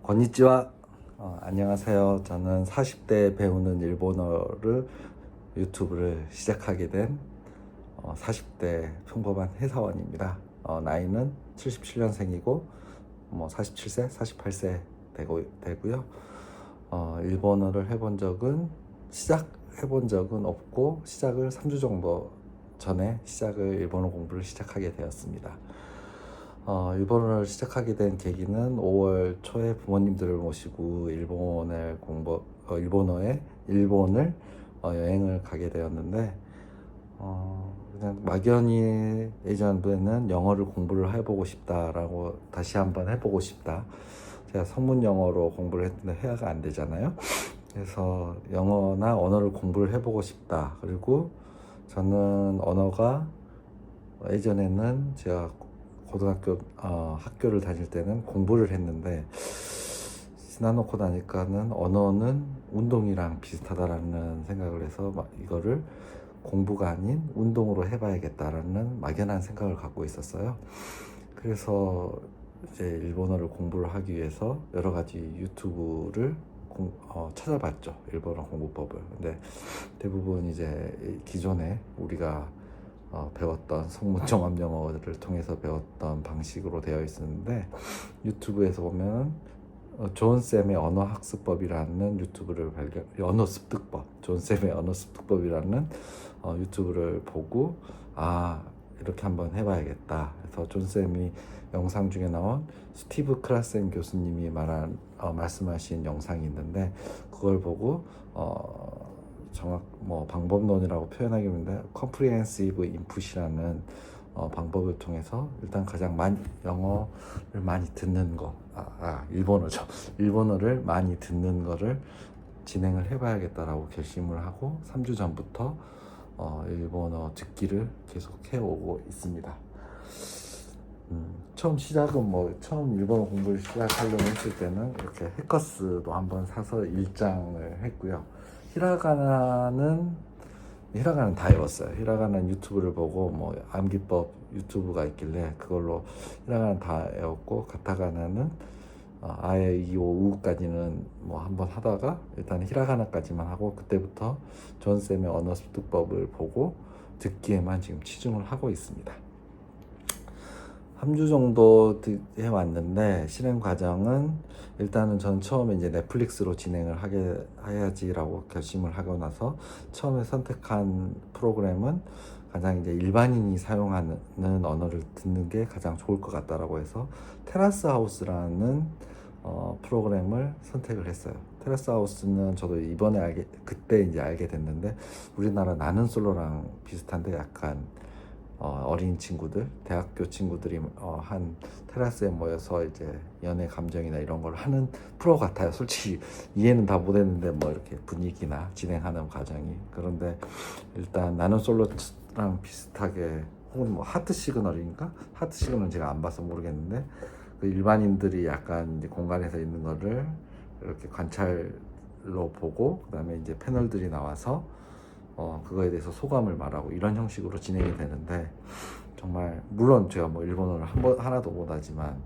건니치와. 안녕하세요. 저는 40대 배우는 일본어를 유튜브를 시작하게 된 40대 평범한 회사원입니다. 나이는 77년생이고 47세, 48세 되고요. 일본어를 시작해본 적은 없고 시작을 3주 정도 전에 일본어 공부를 시작하게 되었습니다. 일본어를 시작하게 된 계기는 5월 초에 부모님들을 모시고 일본을 여행을 가게 되었는데, 그냥 막연히 예전에는 영어를 공부를 해보고 싶다라고, 다시 한번 해보고 싶다. 제가 성문 영어로 공부를 했는데 회화가 안 되잖아요. 그래서 영어나 언어를 공부를 해보고 싶다. 그리고 저는 언어가 예전에는 제가 고등학교 학교를 다닐 때는 공부를 했는데, 지나놓고 나니까는 언어는 운동이랑 비슷하다라는 생각을 해서 이거를 공부가 아닌 운동으로 해봐야겠다라는 막연한 생각을 갖고 있었어요. 그래서 이제 일본어를 공부를 하기 위해서 여러 가지 유튜브를 찾아봤죠. 일본어 공부법을. 근데 대부분 이제 기존에 우리가 배웠던 성문종합 영어를 통해서 배웠던 방식으로 되어 있었는데, 유튜브에서 보면 존쌤의 언어학습법이라는 존쌤의 언어습득법이라는 유튜브를 보고, 이렇게 한번 해봐야겠다 해서 존쌤이 영상 중에 나온 스티브 크라센 교수님이 말씀하신 영상이 있는데, 그걸 보고 방법론이라고 표현하기 힘든데 컴프리헨시브 인풋이라는 방법을 통해서 일단 가장 많이 영어를 많이 듣는 거, 일본어를 많이 듣는 거를 진행을 해봐야겠다라고 결심을 하고 3주 전부터 일본어 듣기를 계속 해오고 있습니다. 처음 일본어 공부를 시작하려고 했을 때는 이렇게 해커스도 한번 사서 1장을 했고요. 히라가나는 다 외웠어요. 히라가나는 유튜브를 보고 암기법 유튜브가 있길래 그걸로 히라가나는 다 외웠고, 가타가나는 아예 2, 5, 6까지는 한번 하다가 일단 히라가나까지만 하고, 그때부터 존쌤의 언어 습득법을 보고 듣기에만 지금 치중을 하고 있습니다. 3주 정도 해왔는데, 실행 과정은 일단은 전 처음에 이제 넷플릭스로 진행을 해야지라고 결심을 하고 나서 처음에 선택한 프로그램은 가장 이제 일반인이 사용하는 언어를 듣는 게 가장 좋을 것 같다라고 해서 테라스 하우스라는 프로그램을 선택을 했어요. 테라스 하우스는 저도 이번에 그때 이제 알게 됐는데, 우리나라 나는 솔로랑 비슷한데 약간 어린 친구들, 대학교 친구들이 한 테라스에 모여서 이제 연애 감정이나 이런 걸 하는 프로 같아요. 솔직히 이해는 다 못했는데 이렇게 분위기나 진행하는 과정이. 그런데 일단 나는 솔로랑 비슷하게, 혹은 하트 시그널인가? 하트 시그널은 제가 안 봐서 모르겠는데, 그 일반인들이 약간 이제 공간에서 있는 거를 이렇게 관찰로 보고, 그다음에 이제 패널들이 나와서 그거에 대해서 소감을 말하고 이런 형식으로 진행이 되는데, 정말 물론 제가 일본어를 하나도 못하지만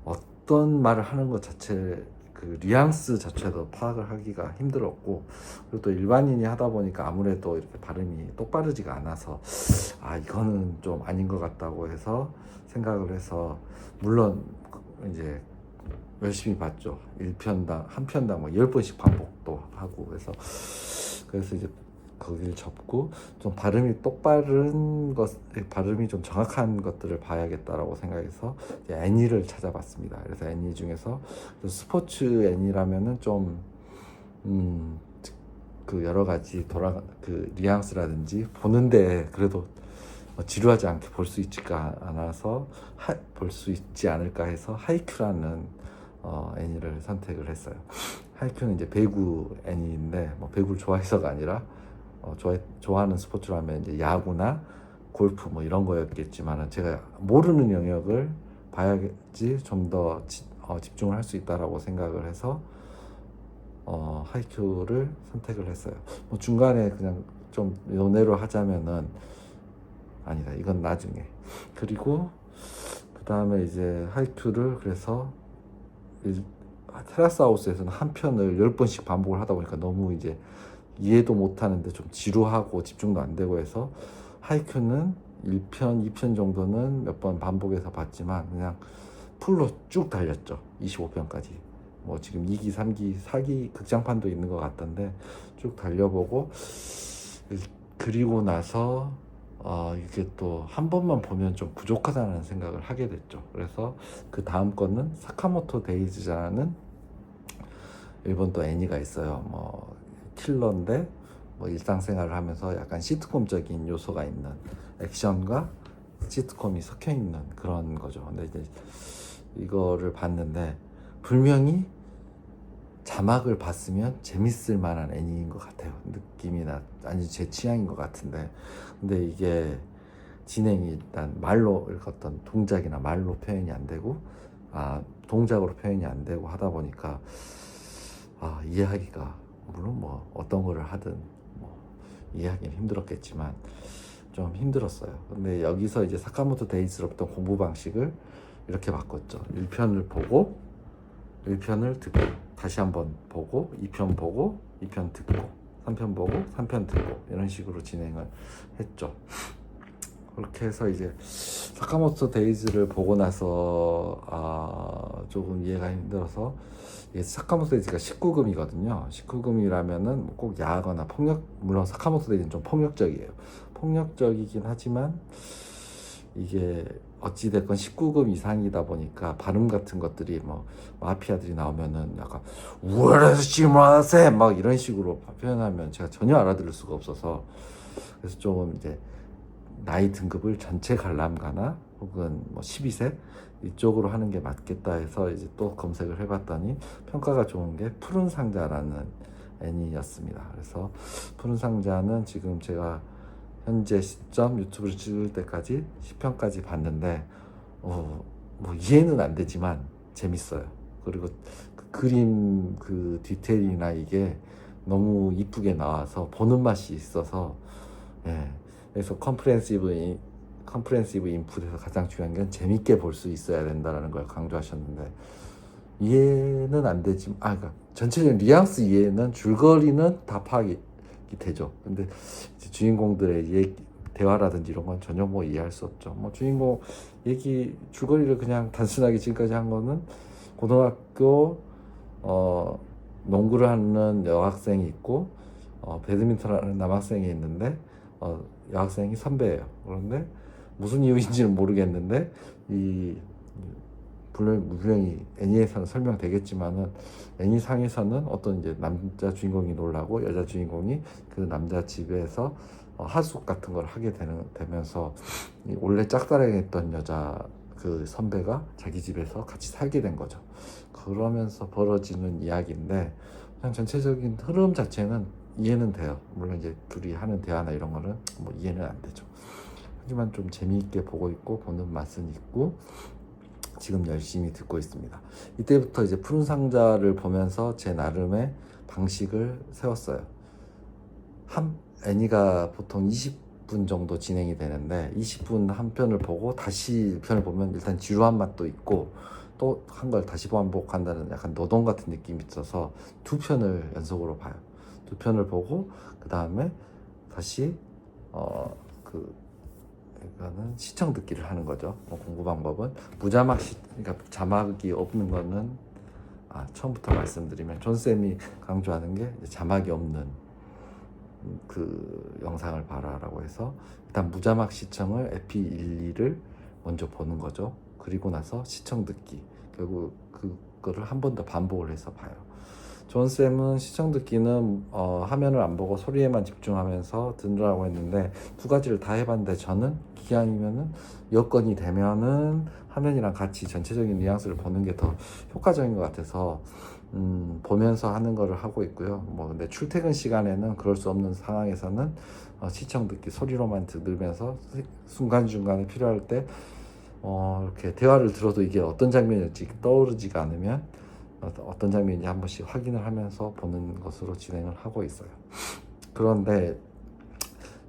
어떤 말을 하는 것 자체, 그 뉘앙스 자체도 파악을 하기가 힘들었고, 그리고 또 일반인이 하다 보니까 아무래도 이렇게 발음이 똑바르지가 않아서 이거는 좀 아닌 것 같다고 해서 생각을 해서, 물론 이제 열심히 봤죠. 한 편당 10번씩 반복도 하고, 그래서 이제 거기를 접고 좀 발음이 발음이 좀 정확한 것들을 봐야겠다라고 생각해서 애니를 찾아봤습니다. 그래서 애니 중에서 스포츠 애니라면은 좀 그 여러 가지 그 뉘앙스라든지 보는데 그래도 지루하지 않게 볼 수 있지 않을까 해서 하이큐라는 애니를 선택을 했어요. 하이큐는 이제 배구 애니인데, 배구를 좋아해서가 아니라 좋아하는 스포츠라면 이제 야구나 골프 이런 거였겠지만, 제가 모르는 영역을 봐야지 좀 더 집중을 할 수 있다라고 생각을 해서 하이큐를 선택을 했어요. 중간에 그냥 좀 연애로 하자면은, 아니다, 이건 나중에. 그리고 그 다음에 이제 하이큐를 그래서 테라스 하우스에서는 한 편을 10번씩 반복을 하다 보니까 너무 이제 이해도 못하는데 좀 지루하고 집중도 안 되고 해서 하이큐는 1편, 2편 정도는 몇 번 반복해서 봤지만 그냥 풀로 쭉 달렸죠. 25편까지. 뭐 지금 2기, 3기, 4기 극장판도 있는 것 같던데 쭉 달려보고 그리고 나서 이게 또 한 번만 보면 좀 부족하다는 생각을 하게 됐죠. 그래서 그 다음 거는 사카모토 데이즈라는 일본 또 애니가 있어요. 뭐 킬러인데 뭐 일상생활을 하면서 약간 시트콤적인 요소가 있는 액션과 시트콤이 섞여 있는 그런 거죠. 근데 이제 이거를 봤는데 분명히 자막을 봤으면 재밌을 만한 애니인 것 같아요. 느낌이나 아니 제 취향인 것 같은데 근데 이게 진행이 일단 말로 어떤 동작이나 말로 표현이 안 되고 동작으로 표현이 안 되고 하다 보니까 이해하기가 물론 뭐 어떤 거를 하든 뭐 이해하기는 힘들었겠지만 좀 힘들었어요. 근데 여기서 이제 사카모토 데이즈로부터 공부 방식을 이렇게 바꿨죠. 1편을 보고 1편을 듣고 다시 한번 보고 2편 보고 2편 듣고 3편 보고 3편 듣고 이런 식으로 진행을 했죠. 그렇게 해서 이제 사카모토 데이즈를 보고 나서 조금 이해가 힘들어서 이게 사카모토 데이즈가 19금이거든요. 19금이라면은 꼭 야하거나 물론 사카모토 데이즈는 좀 폭력적이에요. 폭력적이긴 하지만 이게 어찌됐건 19금 이상이다 보니까 발음 같은 것들이 뭐 마피아들이 나오면은 약간 우라시마세 막 이런 식으로 표현하면 제가 전혀 알아들을 수가 없어서 그래서 조금 이제 나이 등급을 전체 관람가나 혹은 뭐 12세 이쪽으로 하는 게 맞겠다 해서 이제 또 검색을 해봤더니 평가가 좋은 게 푸른 상자라는 애니였습니다. 그래서 푸른 상자는 지금 제가 현재 시점 유튜브를 찍을 때까지 10편까지 봤는데 뭐 이해는 안 되지만 재밌어요. 그리고 그 그림 그 디테일이나 이게 너무 이쁘게 나와서 보는 맛이 있어서 그래서 컴프레hensive 인풋에서 가장 중요한 건 재밌게 볼 수 있어야 된다는 걸 강조하셨는데 이해는 안 되지만 그러니까 전체적인 뉘앙스 이해는 줄거리는 다 파악이 되죠. 근데 주인공들의 대화라든지 이런 건 전혀 뭐 이해할 수 없죠. 뭐 주인공 줄거리를 그냥 단순하게 지금까지 한 거는 고등학교 농구를 하는 여학생이 있고 배드민턴을 하는 남학생이 있는데 여학생이 선배예요. 그런데 무슨 이유인지는 모르겠는데 분명히 애니에서는 설명되겠지만은 애니상에서는 어떤 이제 남자 주인공이 놀라고 여자 주인공이 그 남자 집에서 하숙 같은 걸 하게 되면서 원래 짝사랑했던 여자 그 선배가 자기 집에서 같이 살게 된 거죠. 그러면서 벌어지는 이야기인데 그냥 전체적인 흐름 자체는 이해는 돼요. 물론 이제 둘이 하는 대화나 이런 거는 뭐 이해는 안 되죠. 하지만 좀 재미있게 보고 있고 보는 맛은 있고 지금 열심히 듣고 있습니다. 이때부터 이제 푸른 상자를 보면서 제 나름의 방식을 세웠어요. 애니가 보통 20분 정도 진행이 되는데 20분 한 편을 보고 다시 1편을 보면 일단 지루한 맛도 있고 또 한 걸 다시 반복한다는 약간 노동 같은 느낌이 있어서 2편을 연속으로 봐요. 2편을 보고 그 다음에 다시 이거는 시청 듣기를 하는 거죠. 공부 방법은 그러니까 자막이 없는 거는 처음부터 말씀드리면 존쌤이 강조하는 게 자막이 없는 그 영상을 봐라라고 해서 일단 무자막 시청을 에피 1, 2를 먼저 보는 거죠. 그리고 나서 시청 듣기 결국 그거를 한 번 더 반복을 해서 봐요. 존쌤은 시청 듣기는 화면을 안 보고 소리에만 집중하면서 듣느라고 했는데 두 가지를 다 해봤는데 저는 기왕이면은 여건이 되면은 화면이랑 같이 전체적인 뉘앙스를 보는 게 더 효과적인 것 같아서 보면서 하는 거를 하고 있고요. 뭐 근데 출퇴근 시간에는 그럴 수 없는 상황에서는 시청 듣기 소리로만 들으면서 순간중간에 필요할 때 이렇게 대화를 들어도 이게 어떤 장면일지 떠오르지가 않으면 어떤 장면인지 한 번씩 확인을 하면서 보는 것으로 진행을 하고 있어요. 그런데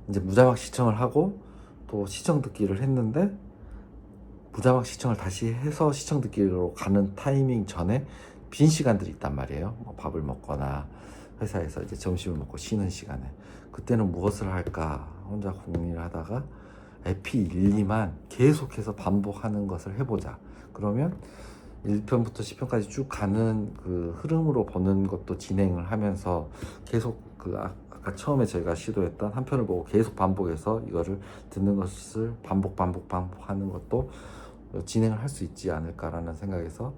이제 무자막 시청을 하고 또 시청 듣기를 했는데 무자막 시청을 다시 해서 시청 듣기로 가는 타이밍 전에 빈 시간들이 있단 말이에요. 뭐 밥을 먹거나 회사에서 이제 점심을 먹고 쉬는 시간에 그때는 무엇을 할까 혼자 고민을 하다가 에피 1, 2만 계속해서 반복하는 것을 해보자. 그러면 1편부터 10편까지 쭉 가는 그 흐름으로 보는 것도 진행을 하면서 계속 그 아까 처음에 저희가 시도했던 한 편을 보고 계속 반복해서 이거를 듣는 것을 반복하는 것도 진행을 할 수 있지 않을까라는 생각에서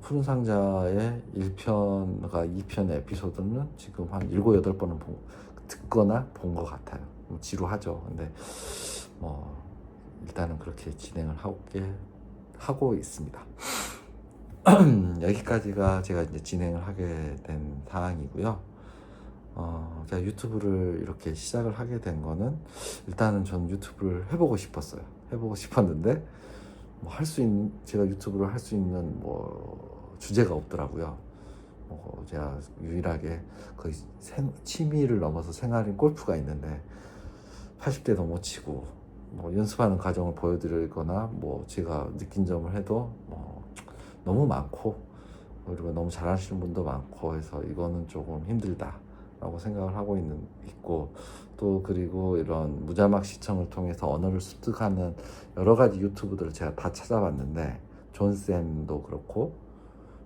푸른 상자의 1편과 2편의 에피소드는 지금 한 7, 8번은 듣거나 본 것 같아요. 지루하죠. 근데 일단은 그렇게 진행을 하고 있습니다. 여기까지가 제가 이제 진행을 하게 된 상황이고요. 제가 유튜브를 이렇게 시작을 하게 된 거는 일단은 전 유튜브를 해보고 싶었어요. 해보고 싶었는데 제가 유튜브를 할 수 있는 주제가 없더라고요. 제가 유일하게 거의 취미를 넘어서 생활인 골프가 있는데 80대도 못 치고 연습하는 과정을 보여드리거나 제가 느낀 점을 해도 너무 많고 그리고 너무 잘하시는 분도 많고 해서 이거는 조금 힘들다라고 생각을 하고 있고 또 그리고 이런 무자막 시청을 통해서 언어를 습득하는 여러 가지 유튜브들을 제가 다 찾아봤는데 존쌤도 그렇고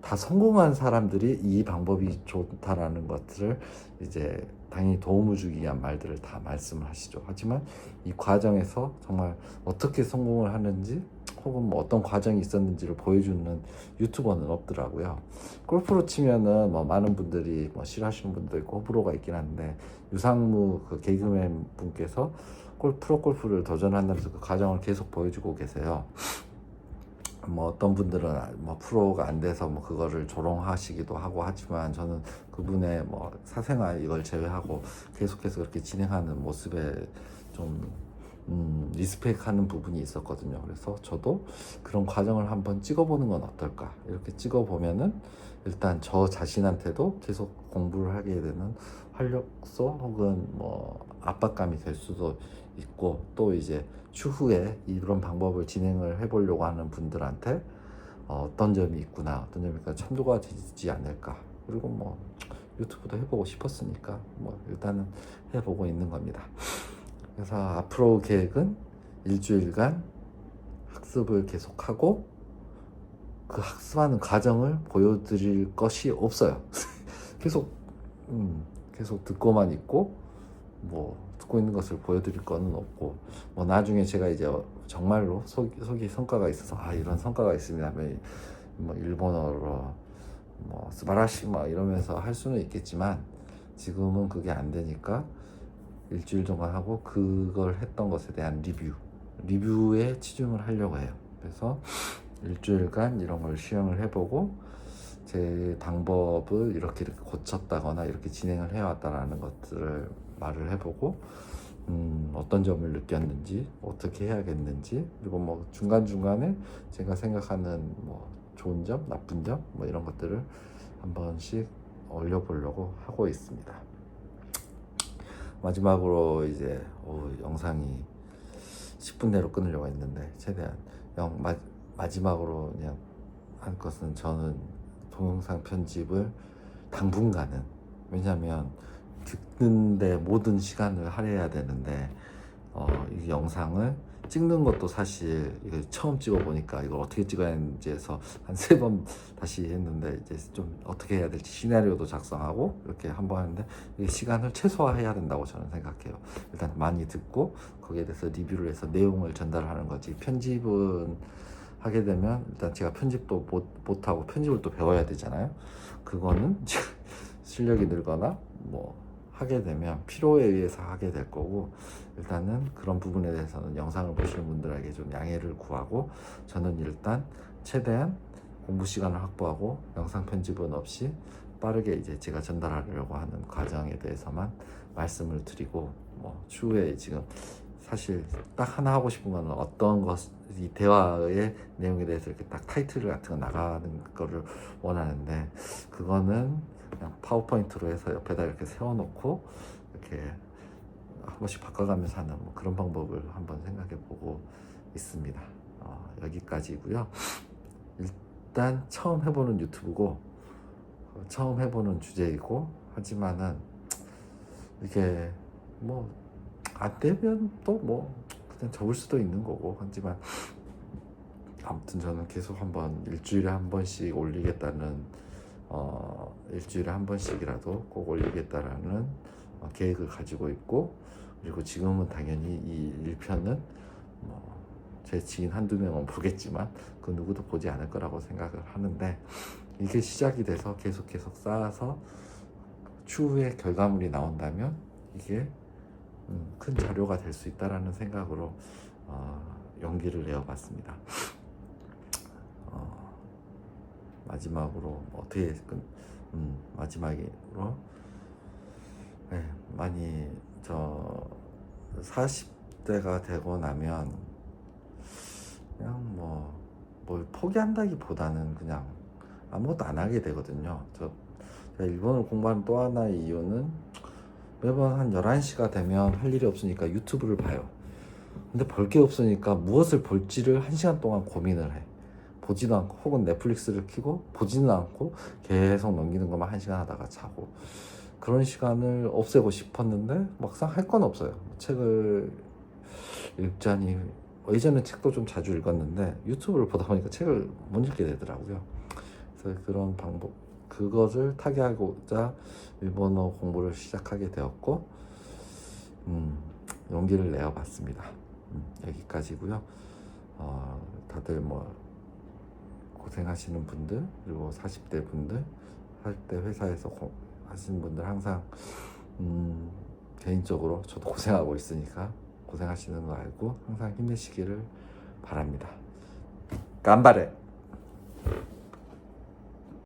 다 성공한 사람들이 이 방법이 좋다라는 것들을 이제 당연히 도움을 주기 위한 말들을 다 말씀을 하시죠. 하지만 이 과정에서 정말 어떻게 성공을 하는지 혹은 어떤 과정이 있었는지를 보여주는 유튜버는 없더라고요. 골프로 치면은 많은 분들이 싫어하시는 분도 있고 호불호가 있긴 한데 유상무 그 개그맨 분께서 프로 골프를 도전한다면서 그 과정을 계속 보여주고 계세요. 어떤 분들은 프로가 안 돼서 그거를 조롱하시기도 하고 하지만 저는 그분의 사생활 이걸 제외하고 계속해서 그렇게 진행하는 모습에 좀 리스펙하는 부분이 있었거든요. 그래서 저도 그런 과정을 한번 찍어보는 건 어떨까. 이렇게 찍어보면은 일단 저 자신한테도 계속 공부를 하게 되는 활력소 혹은 압박감이 될 수도 있고 또 이제 추후에 이런 방법을 진행을 해보려고 하는 분들한테 어떤 점이 있구나, 어떤 점이 참조가 되지 않을까. 그리고 유튜브도 해보고 싶었으니까 일단은 해보고 있는 겁니다. 그래서 앞으로 계획은 일주일간 학습을 계속하고 그 학습하는 과정을 보여드릴 것이 없어요. 계속 듣고만 있고 듣고 있는 것을 보여드릴 거는 없고 나중에 제가 이제 정말로 속이 성과가 있어서 이런 성과가 있습니다. 일본어로 스바라시 이러면서 할 수는 있겠지만 지금은 그게 안 되니까 일주일 동안 하고 그걸 했던 것에 대한 리뷰에 치중을 하려고 해요. 그래서 일주일간 이런 걸 시행을 해보고 제 방법을 이렇게 고쳤다거나 이렇게 진행을 해왔다라는 것들을 말을 해보고 어떤 점을 느꼈는지 어떻게 해야겠는지 그리고 중간중간에 제가 생각하는 좋은 점, 나쁜 점 이런 것들을 한 번씩 올려보려고 하고 있습니다. 마지막으로 이제 영상이 10분 내로 끊으려고 했는데 최대한 마지막으로 그냥 할 것은 저는 동영상 편집을 당분간은 왜냐하면 듣는데 모든 시간을 할애해야 되는데 이 영상을 찍는 것도 사실 이거 처음 찍어보니까 이걸 어떻게 찍어야 하는지 해서 한 3번 다시 했는데 이제 좀 어떻게 해야 될지 시나리오도 작성하고 이렇게 한번 하는데 이 시간을 최소화해야 된다고 저는 생각해요. 일단 많이 듣고 거기에 대해서 리뷰를 해서 내용을 전달하는 거지 편집은 하게 되면 일단 제가 편집도 못하고 편집을 또 배워야 되잖아요. 그거는 실력이 늘거나 하게 되면 필요에 의해서 하게 될 거고 일단은 그런 부분에 대해서는 영상을 보시는 분들에게 좀 양해를 구하고 저는 일단 최대한 공부 시간을 확보하고 영상 편집은 없이 빠르게 이제 제가 전달하려고 하는 과정에 대해서만 말씀을 드리고 추후에 지금 사실 딱 하나 하고 싶은 거는 어떤 이 대화의 내용에 대해서 이렇게 딱 타이틀 같은 거 나가는 거를 원하는데 그거는 그냥 파워포인트로 해서 옆에다 이렇게 세워놓고 이렇게 한 번씩 바꿔가면서 하는 그런 방법을 한번 생각해 보고 있습니다. 여기까지고요. 일단 처음 해보는 유튜브고 처음 해보는 주제이고 하지만은 이게 뭐 안 되면 또 뭐 그냥 접을 수도 있는 거고 하지만 아무튼 저는 계속 한번 일주일에 한 번씩 올리겠다는 일주일에 한 번씩이라도 꼭 올리겠다라는 계획을 가지고 있고 그리고 지금은 당연히 이 1편은 제 지인 한두 명은 보겠지만 그 누구도 보지 않을 거라고 생각을 하는데 이게 시작이 돼서 계속 쌓아서 추후에 결과물이 나온다면 이게 큰 자료가 될 수 있다라는 생각으로 용기를 내어봤습니다. 마지막으로 어떻게 마지막으로 많이 40대가 되고 나면 그냥 뭘 포기한다기보다는 그냥 아무것도 안 하게 되거든요. 제가 일본어를 공부하는 또 하나의 이유는 매번 한 11시가 되면 할 일이 없으니까 유튜브를 봐요. 근데 볼 게 없으니까 무엇을 볼지를 1시간 동안 고민을 해. 보지도 않고 혹은 넷플릭스를 켜고 보지는 않고 계속 넘기는 것만 1시간 하다가 자고 그런 시간을 없애고 싶었는데 막상 할 건 없어요. 책을 읽자니 예전에 책도 좀 자주 읽었는데 유튜브를 보다 보니까 책을 못 읽게 되더라고요. 그래서 그런 방법 그것을 타개하고자 일본어 공부를 시작하게 되었고 용기를 내어봤습니다. 여기까지고요. 다들 고생하시는 분들 그리고 40대 분들 40대 회사에서 하시는 분들 항상 개인적으로 저도 고생하고 있으니까 고생하시는 거 알고 항상 힘내시기를 바랍니다. 간바레!